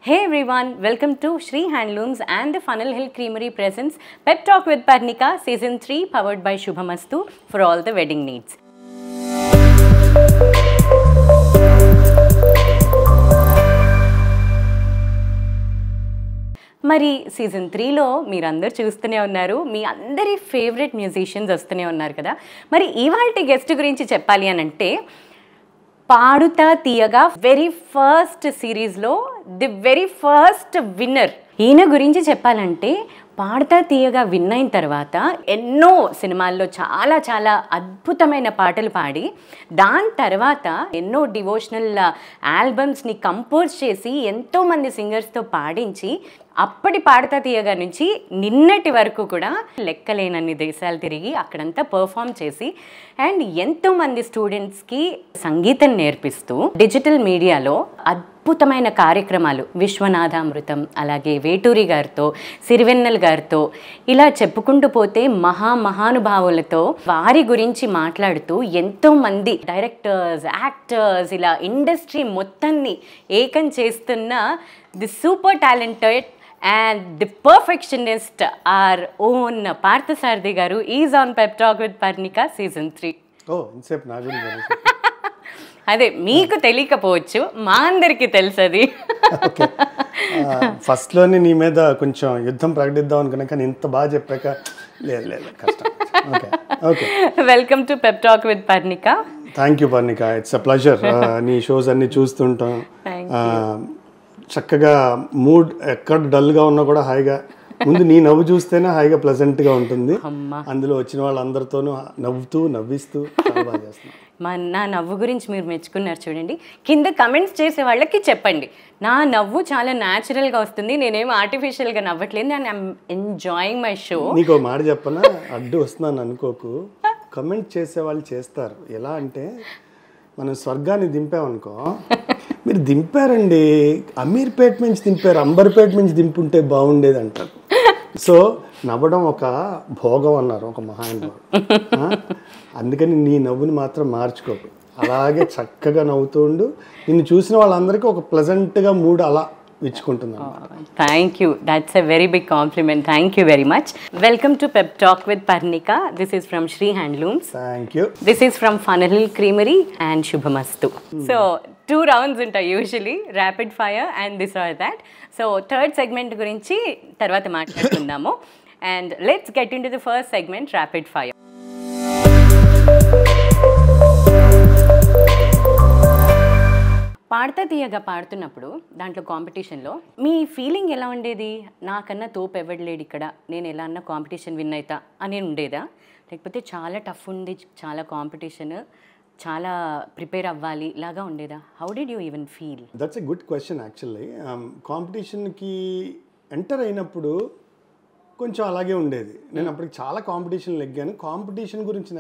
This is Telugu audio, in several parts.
Hey everyone, welcome to Shree Handlooms and the Funnel Hill Creamery presents Pep Talk with Parnika Season 3 powered by Shubhamastu for all the wedding needs. మరి సీజన్ 3లో మీరందరూ చూస్తూనే ఉన్నారు, మీ అందరి ఫేవరెట్ మ్యూజిషియన్స్ వస్తూనే ఉన్నారు కదా. మరి ఇవాల్టి గెస్ట్ గురించి చెప్పాలి అని అంటే పాడుతా తీయగా వెరీ ఫస్ట్ సిరీస్లో ది వెరీ ఫస్ట్ విన్నర్. ఈయన గురించి చెప్పాలంటే పాడుతా తీయగా విన్ అయిన తర్వాత ఎన్నో సినిమాల్లో చాలా చాలా అద్భుతమైన పాటలు పాడి దాని తర్వాత ఎన్నో డివోషనల్ ఆల్బమ్స్ని కంపోజ్ చేసి ఎంతోమంది సింగర్స్తో పాడించి అప్పటి పాడుతా తీయగా నుంచి నిన్నటి వరకు కూడా లెక్కలేనన్ని దేశాలు తిరిగి అక్కడంతా పర్ఫామ్ చేసి అండ్ ఎంతోమంది స్టూడెంట్స్కి సంగీతం నేర్పిస్తూ డిజిటల్ మీడియాలో అద్భుతమైన కార్యక్రమాలు విశ్వనాథామృతం, అలాగే వేటూరి గారితో, సిరివెన్నెల గారితో ఇలా చెప్పుకుంటూ పోతే మహానుభావులతో వారి గురించి మాట్లాడుతూ ఎంతోమంది డైరెక్టర్స్, యాక్టర్స్ ఇలా ఇండస్ట్రీ మొత్తాన్ని ఏకం చేస్తున్న the super talented and the perfectionist our own Parthasarathi garu is on Pep Talk with Parnika season 3. Oh, insep na gurinchi అదే మీకు తెలియకపోవచ్చు, మా అందరికి తెలుసది. ఓకే, ఫస్ట్ లోనే నీ మీద కొంచెం యుద్ధం ప్రకటిద్దాం అనుకున్నా, కానీ ఇంత బాగా చెప్పాక లేదు కష్టం. Okay okay, welcome to Pep talk with Parnika. Thank you Parnika, it's a pleasure. నీ షోస్ అన్ని చూస్తుంటాం. చక్కగా మూడ్ ఎక్కడ డల్గా ఉన్నా కూడా హాయిగా ముందు నీ నవ్వు చూస్తేనే హాయిగా ప్లెజెంట్గా ఉంటుంది. అందులో వచ్చిన వాళ్ళందరితోనూ నవ్విస్తూ చాలా బాగా చేస్తున్నాం. నా నవ్వు గురించి మీరు మెచ్చుకున్నారు చూడండి. కింద కమెంట్స్ చేసే వాళ్ళకి చెప్పండి, నా నవ్వు చాలా న్యాచురల్గా వస్తుంది, నేనేం ఆర్టిఫిషియల్గా నవ్వట్లేదు, నేను ఐఎమ్ ఎంజాయింగ్ మై షో. నీకు మాట చెప్పనా, అడ్డు వస్తున్నాను అనుకోకు. కమెంట్ చేసే వాళ్ళు చేస్తారు. ఎలా అంటే మనం స్వర్గాన్ని దింపామనుకో, మీరు దింపారండి, అమీర్పేట నుంచి దింపారు, అంబర్పేట నుంచి దింపుంటే బాగుండేది అంటారు. సో నవ్వడం ఒక భోగం అన్నారు ఒక మహానుభావుడు. అందుకని నీ నవ్వుని మాత్రం మార్చుకోకు, అలాగే చక్కగా నవ్వుతూ ఉండు. నిన్ను చూసిన వాళ్ళందరికీ ఒక ప్లెజెంట్గా మూడ్ అలా విచ్చుకుంటున్నాను. Thank you, that's a very big compliment. Thank you very much. Welcome to Pep talk with Parnika. This is from Shri handlooms. Thank you. This is from funnel hill creamery and Shubhamastu. So 2 rounds ఉంటాయి usually, rapid fire and this or that. So third segment గురించి తర్వాత మాట్లాడుకుందాము. And let's get into the first segment, rapid fire. Padutha Theeyaga పాడుతున్నప్పుడు దాంట్లో కాంపిటీషన్లో మీ ఫీలింగ్ ఎలా ఉండేది? నాకన్నా తోపు ఎవడలేడు ఇక్కడ, నేను ఎలా అన్నా కాంపిటీషన్ విన్ అవుతా అని ఉండేదా? లేకపోతే చాలా టఫ్ ఉంది, చాలా కాంపిటీషన్, చాలా ప్రిపేర్ అవ్వాలి లాగా ఉండేదా? How did you even feel? That's a good question. Actually కాంపిటీషన్కి ఎంటర్ అయినప్పుడు కొంచెం అలాగే ఉండేది. నేను అప్పటికి చాలా కాంపిటీషన్లు ఎగ్గాను. కాంపిటీషన్ గురించి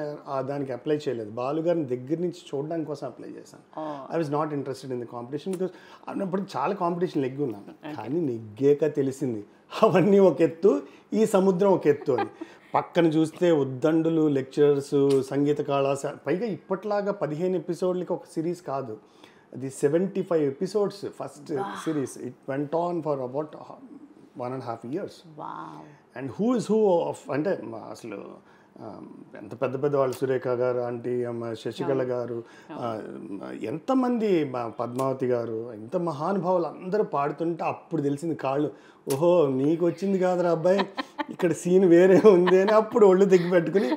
దానికి అప్లై చేయలేదు, బాలుగారిని దగ్గర నుంచి చూడడానికి కోసం అప్లై చేశాను. I was not interested in the competition because అప్పటికి చాలా కాంపిటీషన్లు ఎగ్గున్నాను. కానీ నెగ్గాక తెలిసింది అవన్నీ ఒక ఎత్తు, ఈ సముద్రం ఒక ఎత్తు అని. పక్కన చూస్తే ఉద్దండులు, లెక్చరర్స్, సంగీత కళాశాల, పైగా ఇప్పట్లాగా 15 ఎపిసోడ్లకి ఒక సిరీస్ కాదు, అది 75 episodes first series. It went on for about 1.5 years. And who is who of అంటే అసలు ఎంత పెద్ద వాళ్ళు, సురేఖ గారు, ఆంటీ శశికళ గారు, ఎంతమంది, పద్మావతి గారు, ఎంత మహానుభావులు అందరూ పాడుతుంటే అప్పుడు తెలిసింది కాళ్ళు, ఓహో నీకు వచ్చింది కాదురా అబ్బాయి, ఇక్కడ సీన్ వేరే ఉంది అని అప్పుడు ఒళ్ళు దగ్గర పెట్టుకుని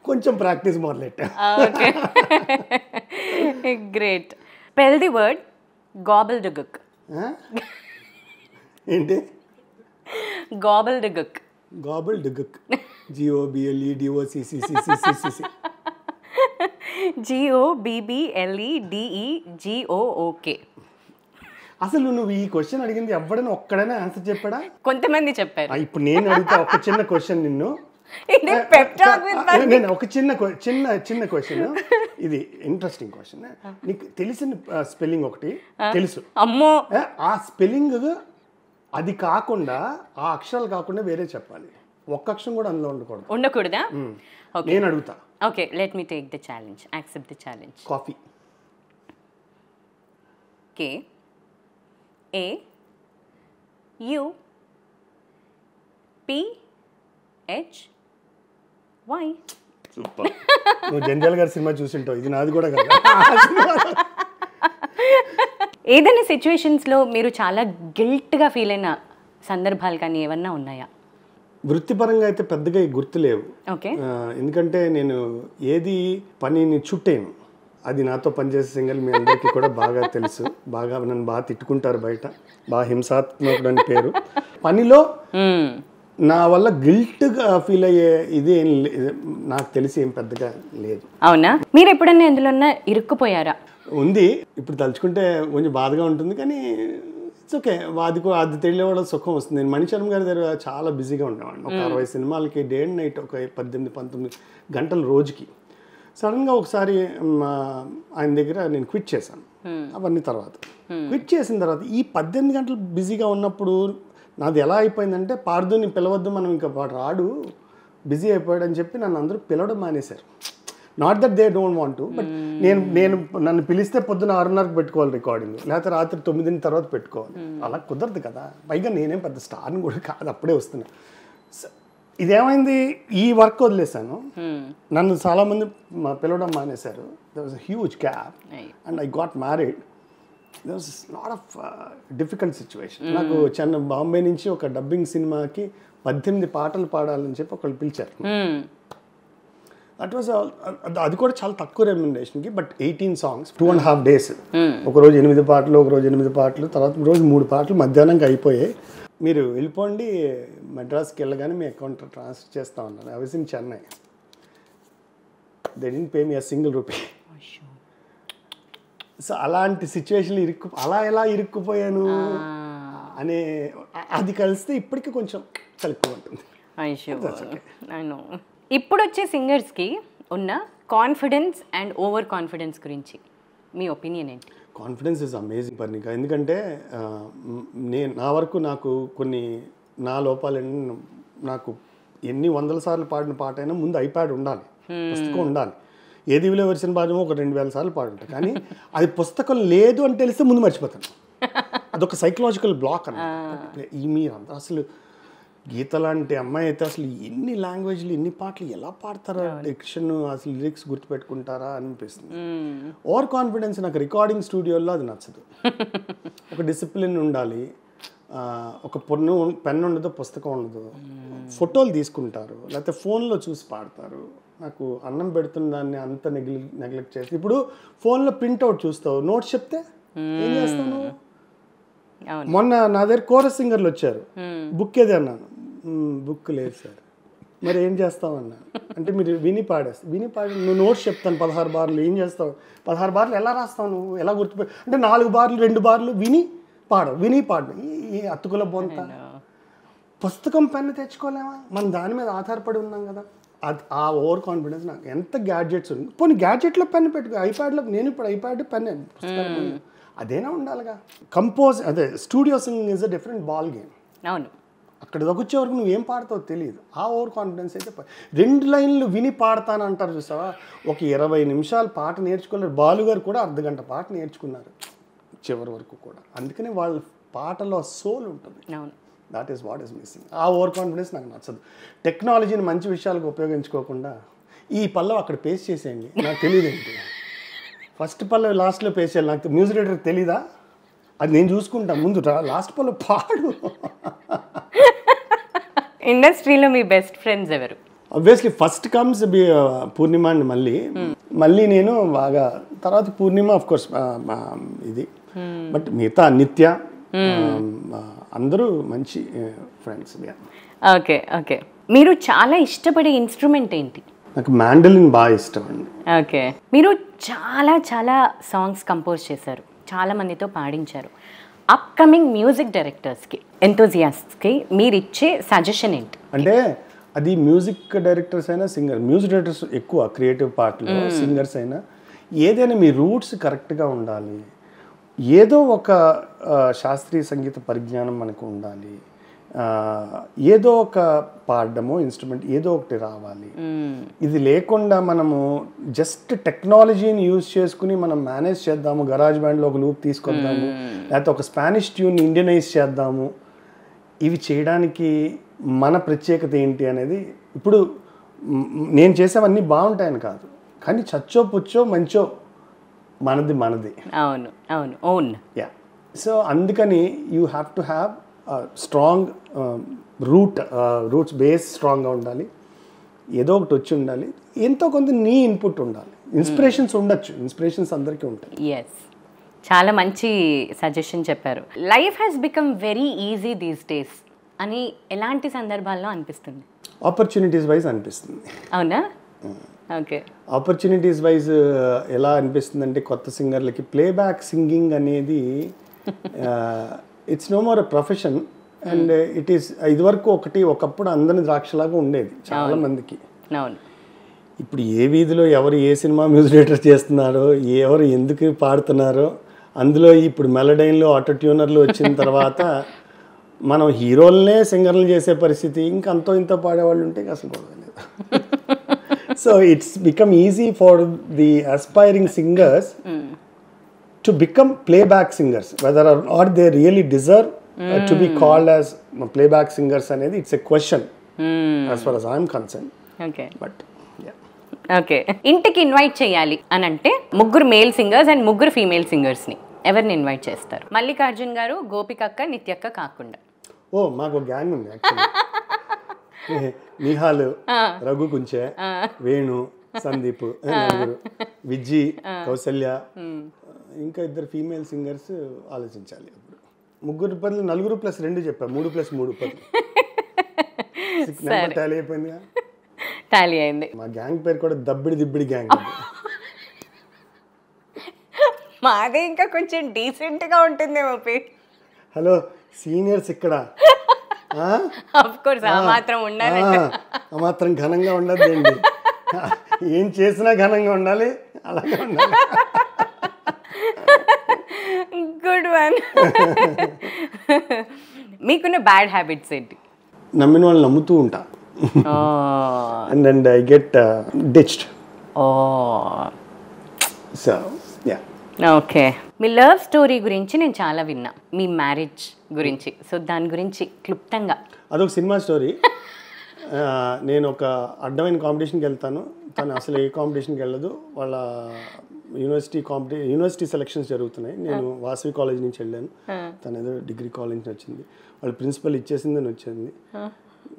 కొంచెం ప్రాక్టీస్ మొదలెట్టా. Great. Spell the word gobbledygook. ఏంటి? గోబల్డుగుక్. గోబల్డుగుక్, GOBBLEDOCC. అసలు నువ్వు ఈ క్వశ్చన్ అడిగింది ఎవడైనా ఒక్కడైనా ఆన్సర్ చెప్పాడా? కొంతమంది చెప్పారు. ఇప్పుడు నేను అడుగుతా ఒక చిన్న క్వశ్చన్ నిన్ను. నేను ఒక చిన్న క్వశ్చన్, ఇది ఇంట్రెస్టింగ్ క్వశ్చన్. నీకు తెలిసిన స్పెల్లింగ్ ఒకటి తెలుసు, అమ్మో, ఆ స్పెల్లింగ్ అది కాకుండా, ఆ అక్షరాలు కాకుండా వేరే చెప్పాలి. ఒక్క అక్షరం కూడా అందులో ఉండకూడదా? నేను అడుగుతా. Okay, let me take the challenge, accept the challenge. Coffee. KAFE super. నువ్వు జంజాల్ గారి సినిమా చూసింటావు, ఇది నాది కూడా కదా. ఏదైనా సిచ్యువేషన్స్లో మీరు చాలా గిల్ట్గా ఫీల్ అయిన సందర్భాలు కానీ ఏమన్నా ఉన్నాయా? వృత్తిపరంగా అయితే పెద్దగా గుర్తు లేవు. ఓకే. ఎందుకంటే నేను ఏది పనిని చుట్టాను, అది నాతో పనిచేసే సింగల్ మీ అందరికీ కూడా బాగా తెలుసు. నన్ను బాగా తిట్టుకుంటారు బయట, బాగా హింసాత్మకుడు అని పేరు. పనిలో నా వల్ల గిల్ట్గా ఫీల్ అయ్యే ఇది ఏం నాకు తెలిసి ఏం పెద్దగా లేదు. అవునా? మీరు ఎప్పుడన్నా ఎందులో ఇరుక్కుపోయారా? ఉంది, ఇప్పుడు తలుచుకుంటే కొంచెం బాధగా ఉంటుంది, కానీ ఇట్స్ ఓకే. అది తెలియవడం సుఖం వస్తుంది. నేను మణిశర్మ గారి దగ్గర చాలా బిజీగా ఉండేవాడిని. ఒక 60 సినిమాలకి డే అండ్ నైట్, ఒక 18-19 గంటలు రోజుకి. సడన్గా ఒకసారి ఆయన దగ్గర నేను క్విట్ చేశాను. అవన్నీ తర్వాత క్విట్ చేసిన తర్వాత ఈ 18 గంటలు బిజీగా ఉన్నప్పుడు నాది ఎలా అయిపోయిందంటే, పార్దుని పిలవద్దు, మనం ఇంకా వాడు రాడు, బిజీ అయిపోయాడు అని చెప్పి నన్ను అందరూ పిలవడం మానేశారు. Not that they don't want to, but నన్ను పిలిస్తే పొద్దున 6:30కి పెట్టుకోవాలి రికార్డింగ్, లేకపోతే రాత్రి 9 తర్వాత పెట్టుకోవాలి. అలా కుదరదు కదా. పైగా నేనేం పెద్ద స్టార్ని కూడా కాదు, అప్పుడే వస్తున్నా. ఇదేమైంది, ఈ వర్క్ వదిలేశాను, నన్ను చాలామంది పిలవడం మానేశారు. There was a huge gap and I got married. There was lot of difficult situation. నాకు బాంబే నుంచి ఒక డబ్బింగ్ సినిమాకి 18 పాటలు పాడాలని చెప్పి ఒకళ్ళు పిలిచారు. దట్ వాజ్ అది కూడా చాలా తక్కువ రెమ్యునరేషన్కి, బట్ 18 songs 2.5 days. ఒకరోజు 8 పాటలు, ఒకరోజు 8 పాటలు, తర్వాత రోజు 3 పాటలు మధ్యాహ్నంకి అయిపోయాయి. మీరు వెళ్ళిపోండి, మెడ్రాస్కి వెళ్ళగానే మీ అకౌంట్ ట్రాన్స్ఫర్ చేస్తా ఉన్నారు. I was in Chennai. They didn't pay me a single rupee. So అలాంటి సిచ్యువేషన్లు అలా ఎలా ఇరుక్కుపోయాను అనే అది కలిస్తే ఇప్పటికీ కొంచెం కలుపుతూ ఉంటుంది. ఇప్పుడు వచ్చే సింగర్స్కి ఉన్న కాన్ఫిడెన్స్ అండ్ ఓవర్ కాన్ఫిడెన్స్ గురించి మీ ఒపీనియన్ ఏంటి? Confidence is amazing Parnika. ఎందుకంటే నా వరకు నాకు కొన్ని నా లోపాలని, నాకు ఎన్ని 100 సార్లు పాడిన పాట అయినా ముందు ఐప్యాడ్ ఉండాలి, పుస్తకం ఉండాలి. ఏది విలో వెర్షన్ పాడమో ఒక 2000 సార్లు పాడుంటాయి, కానీ అది పుస్తకం లేదు అని తెలిస్తే ముందు మర్చిపోతాను. అదొక సైకలాజికల్ బ్లాక్ అన్నమాట. మీరు అంతా అసలు గీత లాంటి అమ్మాయి అయితే అసలు ఎన్ని లాంగ్వేజ్లు, ఎన్ని పాటలు ఎలా పాడతారా, డిక్షన్, అసలు లిరిక్స్ గుర్తుపెట్టుకుంటారా అనిపిస్తుంది. ఓవర్ కాన్ఫిడెన్స్ నాకు రికార్డింగ్ స్టూడియోలో అది నచ్చదు. ఒక డిసిప్లిన్ ఉండాలి, ఒక పెన్ ఉండదు, పుస్తకం ఉండదు, ఫోటోలు తీసుకుంటారు, లేకపోతే ఫోన్లో చూసి పాడతారు. నాకు అన్నం పెడుతున్న దాన్ని అంత నెగ్లెక్ట్ చేసి, ఇప్పుడు ఫోన్లో ప్రింట్అవుట్ చూస్తావు, నోట్స్ చెప్తే ఏం చేస్తాను. మొన్న నా దగ్గర కోరస్ సింగర్లు వచ్చారు, బుక్ ఏది అన్నాను, బుక్ లేదు సార్, మరి ఏం చేస్తావు అన్నాను. అంటే మీరు విని పాడి నువ్వు నోట్స్ చెప్తాను 16 బార్లు, ఏం చేస్తావు 16 బార్లు ఎలా రాస్తావు నువ్వు, ఎలా గుర్తుపెట్టి, అంటే 4 బార్లు 2 బార్లు విని పాడు. ఈ అతుకుల బొంత. పుస్తకం పెన్ను తెచ్చుకోలేమా, మనం దాని మీద ఆధారపడి ఉన్నాం కదా. ఆ ఓవర్ కాన్ఫిడెన్స్ నాకు. ఎంత గ్యాడ్జెట్స్ ఉంది, పోనీ గ్యాడ్జెట్లో పెన్ను పెట్టుకో, ఐప్యాడ్లో, నేను ఇప్పుడు ఐప్యాడ్ పెన్ అదేనా ఉండాలిగా. అదే studio singing is a different ball game. అవును, అక్కడ వచ్చే వరకు నువ్వేం పాడతావు తెలియదు. ఆ ఓవర్ కాన్ఫిడెన్స్ అయితే 2 లైన్లు విని పాడతానంటారు చూసావా. ఒక 20 నిమిషాలు పాట నేర్చుకోలేరు. బాలుగారు కూడా అర్ధగంట పాట నేర్చుకున్నారు చివరి వరకు కూడా. అందుకని వాళ్ళ పాటలో సోల్ ఉంటుంది. That is what is missing. ఆ ఓవర్ కాన్ఫిడెన్స్ నాకు నచ్చదు. టెక్నాలజీని మంచి విషయాలకు ఉపయోగించుకోకుండా ఈ పల్లవి అక్కడ పేస్ట్ చేసేయండి, నాకు తెలియదు ఏంటి, ఫస్ట్ పల్లవి లాస్ట్లో పేస్ట్ చేయాలి, నాకు మ్యూజిక్ డైరెక్టర్ తెలీదా, అది నేను చూసుకుంటా, ముందు లాస్ట్ పల్లవి పాడు. ఇండస్ట్రీలో మీ బెస్ట్ ఫ్రెండ్స్ ఎవరు? Obviously first comes Purnima and మళ్ళీ నేను బాగా, తర్వాత పూర్ణిమ ఆఫ్ కోర్స్ ఇది, బట్ మిగతా నిత్య అందరూ మంచి ఫ్రెండ్స్. ఓకే. మీరు చాలా ఇష్టపడే ఇన్స్ట్రుమెంట్ ఏంటి? నాకు మ్యాండలిన్ బాగా ఇష్టం అండి. ఓకే. మీరు చాలా సాంగ్స్ కంపోజ్ చేశారు, చాలా మందితో పాడించారు. అప్కమింగ్ మ్యూజిక్ డైరెక్టర్స్కి, ఎంతోజియాస్ట్కి మీరు ఇచ్చే సజెషన్ ఏంటి? అంటే అది మ్యూజిక్ డైరెక్టర్స్ అయినా మ్యూజిక్ డైరెక్టర్స్ ఎక్కువ క్రియేటివ్ పార్ట్లో, సింగర్స్ అయినా ఏదైనా మీ రూట్స్ కరెక్ట్గా ఉండాలి. ఏదో ఒక శాస్త్రీయ సంగీత పరిజ్ఞానం మనకు ఉండాలి. ఏదో ఒక పాడడమో ఇన్స్ట్రుమెంట్ ఏదో ఒకటి రావాలి. ఇది లేకుండా మనము జస్ట్ టెక్నాలజీని యూజ్ చేసుకుని మనం మేనేజ్ చేద్దాము, గరాజ్ బ్యాండ్లో ఒక లూప్ తీసుకొద్దాము, లేకపోతే ఒక స్పానిష్ ట్యూన్ ఇండియనైజ్ చేద్దాము, ఇవి చేయడానికి మన ప్రత్యేకత ఏంటి అనేది ఇప్పుడు నేను చేసేవన్నీ బాగుంటాయని కాదు, కానీ చచ్చో పుచ్చో మంచో మనది. అవును అవును ఓన్. యా, సో అందుకని you have to have strong roots base స్ట్రాంగ్గా ఉండాలి, ఏదో ఒకటి వచ్చి ఉండాలి, ఎంతో కొంత నీ ఇన్పుట్ ఉండాలి. ఇన్స్పిరేషన్స్ ఉండొచ్చు, ఇన్స్పిరేషన్స్ అందరికీ ఉంటాయి. ఎస్, చాలా మంచి సజెషన్ చెప్పారు. Life has become very easy these days అని ఎలాంటి సందర్భాల్లో అనిపిస్తుంది? ఆపర్చునిటీస్ వైజ్ అనిపిస్తుంది. అవునా? ఓకే. ఆపర్చునిటీస్ వైజ్ ఎలా అనిపిస్తుంది అంటే, కొత్త సింగర్లకి ప్లేబ్యాక్ సింగింగ్ అనేది it's no more a profession and it is. ఇదివరకు ఒకప్పుడు అందరి ద్రాక్షలాగా ఉండేది చాలా మందికి. అవును. ఇప్పుడు ఏ వీధిలో ఎవరు ఏ సినిమా మ్యూజిక్ డైరెక్టర్ చేస్తున్నారో, ఎవరు ఎందుకు పాడుతున్నారో, అందులో ఇప్పుడు మెలడైన్లు ఆటో ట్యూనర్లు వచ్చిన తర్వాత మనం హీరోలనే సింగర్లు చేసే పరిస్థితి, ఇంకా అంతో ఇంతో పాడేవాళ్ళు ఉంటే అసలు గొడవలేదు. So it's become easy for the aspiring singers to become playback singers, whether are they really deserve to be called as playback singers అనేది it's a question as far as I'm concerned. Okay. But okay, ఇంటికి ఇన్వైట్ చేయాలి అని అంటే 3 మేల్ సింగర్స్ అండ్ 3 ఫీమేల్ సింగర్స్ని ఎవరిని ఇన్వైట్ చేస్తారు? మల్లికార్జున్ గారు, గోపికక్క, నిత్యక్క కాకుండా. ఓ, మాకు గ్యాంగ్ ఉంది యాక్చువల్లీ. నిహాల్, రఘు కుంచె, వేణు, సందీప్, విజ్జి, కౌసల్య, ఇంకా 2 ఫీమేల్ సింగర్స్ ఆలోచించాలి. అప్పుడు 3 బదులు 4 + 2 చెప్పా, 3 + 3 10. నెంబర్ టాలీ అయిపోయిందిగా. టాలీ అయింది. మా గ్యాంగ్ పేరు కూడా దబ్బిడి గ్యాంగ్. మాదే ఇంకా కొంచెం డీసెంట్గా ఉంటుందేమో పేరు. హలో సీనియర్స్ ఇక్కడ. ఆఫ్ కోర్స్ ఆ మాత్రం ఉండాలి, ఆ మాత్రం ఘనంగా ఉండద్దండి. ఏం చేసినా ఘనంగా ఉండాలి, అలాగే ఉండాలి. Good one. మీకున్న బ్యాడ్ హ్యాబిట్స్ ఏంటి? నమ్మిన వాళ్ళు నమ్ముతూ ఉంటా, and I get ditched. So yeah. Okay, మీ లవ్ స్టోరీ గురించి నేను చాలా విన్నా, మీ మ్యారేజ్ గురించి. సో దాని గురించి క్లుప్తంగా. అదొక సినిమా స్టోరీ. నేను ఒక అడ్డమైన కాంపిటీషన్కి వెళ్తాను, తను అసలు ఏ కాంపిటీషన్కి వెళ్ళదు. వాళ్ళ యూనివర్సిటీ సెలక్షన్స్ జరుగుతున్నాయి. నేను వాసవి కాలేజ్ నుంచి వెళ్ళాను, తను ఏదో డిగ్రీ కాలేజ్ నుంచి వచ్చింది. వాళ్ళ ప్రిన్సిపల్ ఇచ్చేసిందని వచ్చింది.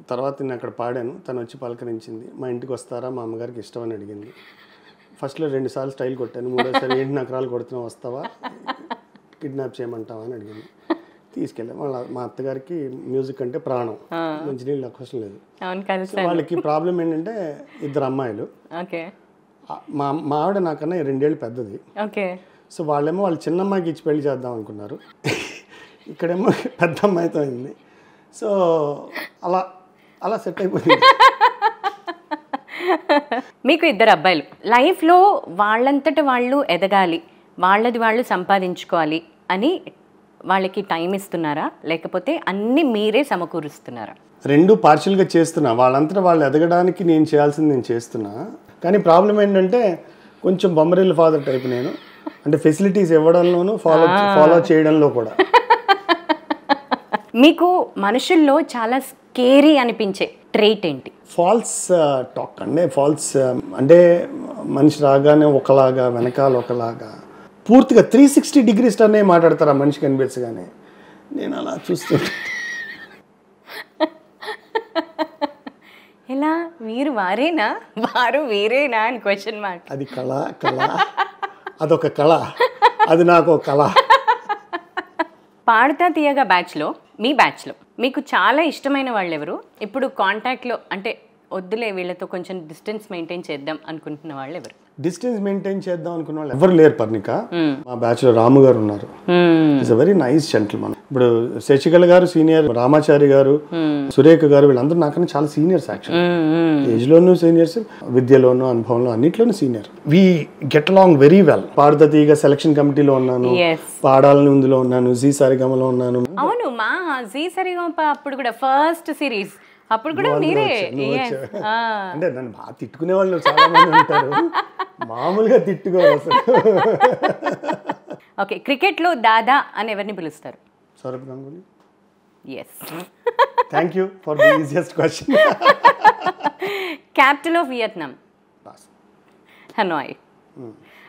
తర్వాత నేను అక్కడ పాడాను, తను వచ్చి పలకరించింది. మా ఇంటికి వస్తారా, మా అమ్మగారికి ఇష్టం అని అడిగింది. ఫస్ట్లో 2 సార్లు స్టైల్ కొట్టాను, 3వసారి ఏంటి నకరాలు కొడుతున్నావు, వస్తావా, కిడ్నాప్ చేయమంటావా అని అడిగింది. తీసుకెళ్ళాను. మా అత్తగారికి మ్యూజిక్ అంటే ప్రాణం, మంచినీళ్ళు నాకు అవసరం లేదు. వాళ్ళకి ప్రాబ్లం ఏంటంటే 2 అమ్మాయిలు. మా ఆవిడ నాకన్నా 2 ఏళ్ళు పెద్దది. సో వాళ్ళేమో వాళ్ళ చిన్న అమ్మాయికి ఇచ్చి పెళ్లి చేద్దాం అనుకున్నారు, ఇక్కడేమో పెద్ద అమ్మాయితో అయింది. సో అలా సెట్ అయిపోయింది. మీకు 2 అబ్బాయిలు. లైఫ్లో వాళ్ళంతట వాళ్ళు ఎదగాలి, వాళ్ళది వాళ్ళు సంపాదించుకోవాలి అని వాళ్ళకి టైం ఇస్తున్నారా, లేకపోతే అన్నీ మీరే సమకూరుస్తున్నారా? 2 పార్షియల్గా చేస్తున్నా. వాళ్ళంతటా వాళ్ళు ఎదగడానికి నేను చేయాల్సింది నేను చేస్తున్నా. కానీ ప్రాబ్లం ఏంటంటే కొంచెం బొమ్మరిల్లు ఫాదర్ టైప్ నేను, అంటే ఫెసిలిటీస్ ఇవ్వడంలోనూ ఫాలో చేయడంలో కూడా. మీకు మనుషుల్లో చాలా స్కేరీ అనిపించే ట్రేట్ ఏంటి? False talk. అంటే మనిషి రాగానే ఒకలాగా, వెనకాల ఒకలాగా, పూర్తిగా 360 degrees టర్నే మాట్లాడతారు ఆ మనిషి కనిపించగానే. నేను అలా చూస్తుంటా. ఎలా మీరు వారేనా, వారు వేరేనా అని క్వశ్చన్ మార్క్. అది కళ, అదొక కళ, అది నాకు ఒక కళ. పాడుతా తీయగా బ్యాచ్లో, మీ బ్యాచ్లో మీకు చాలా ఇష్టమైన వాళ్ళు ఎవరు? ఇప్పుడు కాంటాక్ట్లో అంటే వద్దులే వీళ్ళతో కొంచెం డిస్టెన్స్ మెయింటైన్ చేద్దాం అనుకుంటున్న వాళ్ళు ఎవరు? డిస్టెన్స్ మెయింటైన్ చేద్దాం అనుకున్న వాళ్ళు ఎవరు లేరు పర్ణిక. మా బ్యాచ్ లో రాము గారు ఉన్నారు. It's a very nice gentleman. ఇప్పుడు శశికళ గారు సీనియర్, రామాచారి గారు, సురేఖ గారు, వీళ్ళందరూ నాకన్నా చాలా సీనియర్స్. యాక్చువల్లీ ఏజ్ లోను సీనియర్స్, విద్యలోను, అనుభవంలో, అన్నిట్లోనూ senior. We get along very well. Padutha Theeyaga selection కమిటీలో ఉన్నాను, పాడాలని ఉందిలో ఉన్నాను, జీ సరిగమలో ఉన్నాను. అవును, మా జీ సరిగమ అప్పుడు కూడా ఫస్ట్ సిరీస్ అప్పుడు కూడా మీరే. అంటే నన్ను బాగా తిట్టుకునే వాళ్ళు చాలా మంది ఉంటారు, మామూలుగా తిట్టుకోరు అసలు. ఓకే, క్రికెట్లో దాదా అని ఎవరిని పిలుస్తారు? Sourav Ganguly. Yes. Thank you for the easiest question. Capital of Vietnam. Hanoi.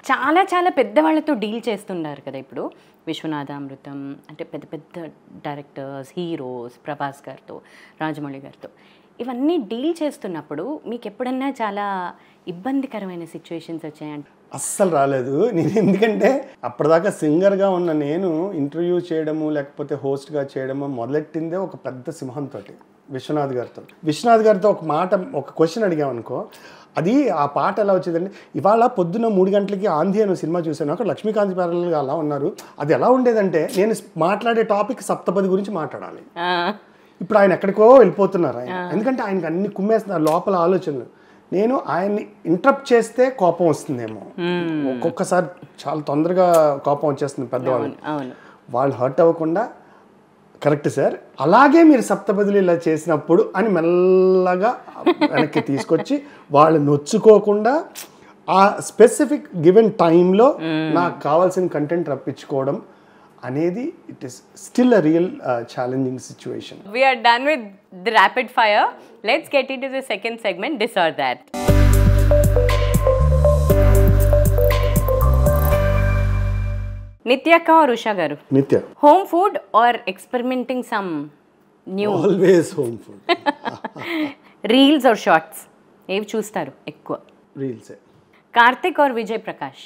చాలా చాలా పెద్దవాళ్ళతో డీల్ చేస్తున్నారు కదా ఇప్పుడు. విశ్వనాథామృతం అంటే పెద్ద పెద్ద డైరెక్టర్స్, హీరోస్, ప్రభాస్ గారితో, రాజమౌళి గారితో ఇవన్నీ డీల్ చేస్తున్నప్పుడు మీకు ఎప్పుడన్నా చాలా ఇబ్బందికరమైన సిచ్యువేషన్స్ వచ్చాయంటే? అస్సలు రాలేదు. నేను ఎందుకంటే అప్పటిదాకా సింగర్గా ఉన్న నేను ఇంటర్వ్యూ చేయడము లేకపోతే హోస్ట్గా చేయడము మొదలెట్టిందే ఒక పెద్ద సింహంతో, విశ్వనాథ్ గారితో ఒక క్వశ్చన్ అడిగామనుకో, అది ఆ పాట ఎలా వచ్చేదండి, ఇవాళ పొద్దున్న 3 గంటలకి ఆంధీ అని సినిమా చూశాను, అక్కడ లక్ష్మీకాంత్ ప్యారల్గా అలా ఉన్నారు. అది ఎలా ఉండేదంటే నేను మాట్లాడే టాపిక్ సప్తపది గురించి మాట్లాడాలి. ఇప్పుడు ఆయన ఎక్కడికో వెళ్ళిపోతున్నారు ఆయన, ఎందుకంటే ఆయనకి అన్ని కుమ్మేస్తున్నారు లోపల ఆలోచనలు. నేను ఆయన్ని ఇంటరప్ట్ చేస్తే కోపం వస్తుందేమో, ఒక్కొక్కసారి చాలా తొందరగా కోపం వచ్చేస్తుంది పెద్దవాళ్ళు. వాళ్ళు హర్ట్ అవ్వకుండా కరెక్ట్ సార్, అలాగే మీరు సప్తపదులు ఇలా చేసినప్పుడు అని మెల్లగా వెనక్కి తీసుకొచ్చి వాళ్ళు నొచ్చుకోకుండా ఆ స్పెసిఫిక్ గివెన్ టైంలో నాకు కావాల్సిన కంటెంట్ రప్పించుకోవడం అనేది it is still a real challenging situation. We are done with the rapid fire. Let's get into the second segment, this or that. Nityaka or Usha garu? Nitya. Home food or experimenting some new? Always home food. Reels or shorts? ఏవి చూస్తారు ఎక్కువ? రీల్సే. Karthik or Vijay Prakash?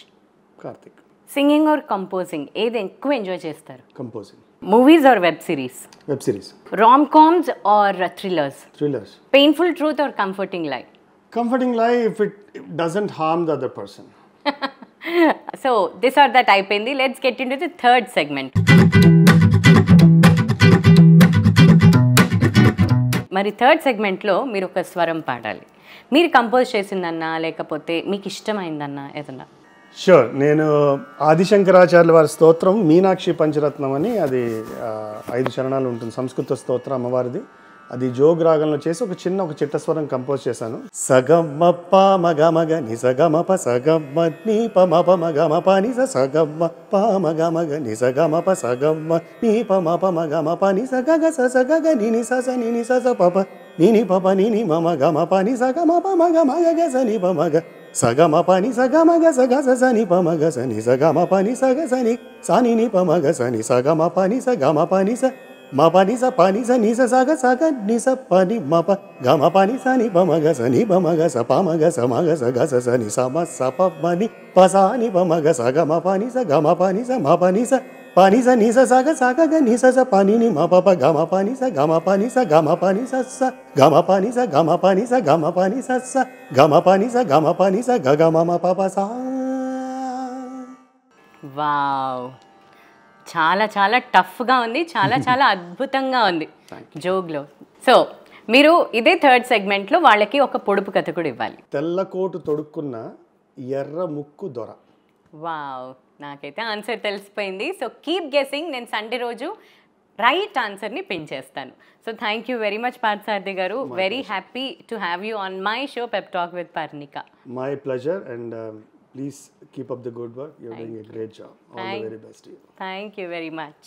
Karthik. Singing or composing ఏది ఎక్కువ ఎంజాయ్ చేస్తారు? Composing. Movies or web series? Web series. Rom-coms or thrillers? Thrillers. Painful truth or comforting lie? Comforting lie if it doesn't harm the other person. So this or that అయిపోయింది. Let's get into the third segment. మరి థర్డ్ సెగ్మెంట్లో మీరు ఒక స్వరం పాడాలి. మీరు కంపోజ్ చేసిందన్నా లేకపోతే మీకు ఇష్టమైందన్నా ఏదన్నా? షూర్. నేను ఆదిశంకరాచార్యుల వారి స్తోత్రం మీనాక్షి పంచరత్నం అని, అది 5 చరణాలు ఉంటుంది, సంస్కృత స్తోత్రం అమ్మవారిది. అది జోగ్ రాగంలో చేసి ఒక చిట్ట స్వరం కంపోజ్ చేశాను. సగమ ప మగ మగ ని సగమ ప సగమ ని ప మ ప మగ మ ప ని స సగమ ప మగ మగ ని సగమ ప సగమ ని ప మ ప మగ మ ప ని స గ గ స స గ గ ని ని స స ని ని స స ప ప ని ని ప ప ని ని మ మ గ మ ప ని స గ మ ప మగ మగ గ స ని ప మగ స గ మ ప ని స గ మ గ స గ స స ని ప మ గ స ని స గ మ ప ని స గ స ని స ని ని ప మ గ స ని స గ మ ప ని స గ మ ప ని స ma pa ni sa ni sa sa ga ni sa pa ni ma pa ga ma pa ni sa ni pa ma ga sa ni pa ma ga sa pa ma ga sa ni sa ma sa pa ma ni pa sa ni pa ma ga sa ga ma pa ni sa ga ma pa ni sa ma pa ni sa ni sa sa ga ni sa sa pa ni ni ma pa pa ga ma pa ni sa ga ma pa ni sa ga ma pa ni sa sa ga ma pa ni sa ga ma pa ni sa ga ma pa ni sa sa ga ma pa ni sa ga ma pa ni sa ga ga ma ma pa pa sa. Wow, చాలా చాలా టఫ్గా ఉంది, చాలా చాలా అద్భుతంగా ఉంది జోగ్లో. సో మీరు ఇదే థర్డ్ సెగ్మెంట్లో వాళ్ళకి ఒక పొడుపు కథ కూడా ఇవ్వాలి. తెల్లకోటు తొడుక్కున్న ఎర్ర ముక్కు దొర. వావ్, నాకైతే ఆన్సర్ తెలిసిపోయింది. సో కీప్ గెస్సింగ్, నేను సండే రోజు రైట్ ఆన్సర్ని పిన్ చేస్తాను. So thank you very much Parthasarathi గారు. Very happy to have you on my show pep talk with Parnika. My pleasure and please keep up the good work. You're doing a great job. All the very best to you. Thank you very much.